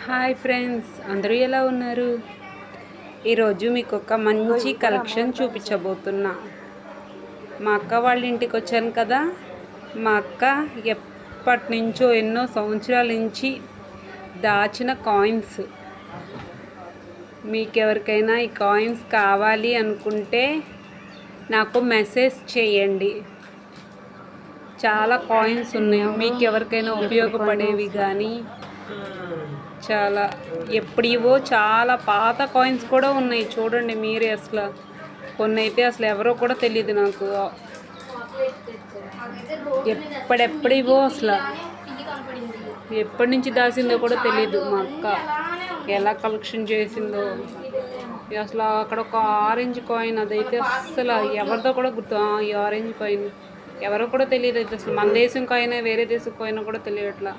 Hi friends, అందరూ ఎలా ఉన్నారు? ఈరోజు మీకు ఒక మంచి కలెక్షన్ చూపించబోతున్నా. మా అక్క వాళ్ళ ఇంటికి వచ్చాను కదా. మా అక్క ఎప్పటి నుంచో ఎన్నో సంవత్సరాల నుంచి దాచిన కాయిన్స్. మీకు ఎవరికైనా ఈ కాయిన్స్ కావాలి అనుకుంటే నాకు మెసేజ్ చేయండి. చాలా కాయిన్స్ ఉన్నాయి, మీకు ఎవరికైనా ఉపయోగపడేవి కానీ చాలా ఎప్పుడివో చాలా పాత కాయిన్స్ కూడా ఉన్నాయి. చూడండి మీరే, అసలు కొన్ని అయితే అసలు ఎవరో కూడా తెలియదు నాకు. ఎప్పుడెప్పుడివో అసలు ఎప్పటి నుంచి దాసిందో కూడా తెలియదు. మా అక్క ఎలా కలెక్షన్ చేసిందో అసలు. అక్కడ ఒక ఆరెంజ్ కాయిన్, అదైతే అసలు ఎవరిదో కూడా గుర్తు. ఈ ఆరెంజ్ కాయిన్ ఎవరో కూడా తెలియదు. అయితే అసలు మన దేశం కాయిన్ వేరే దేశం కాయిన్ కూడా తెలియట్లా.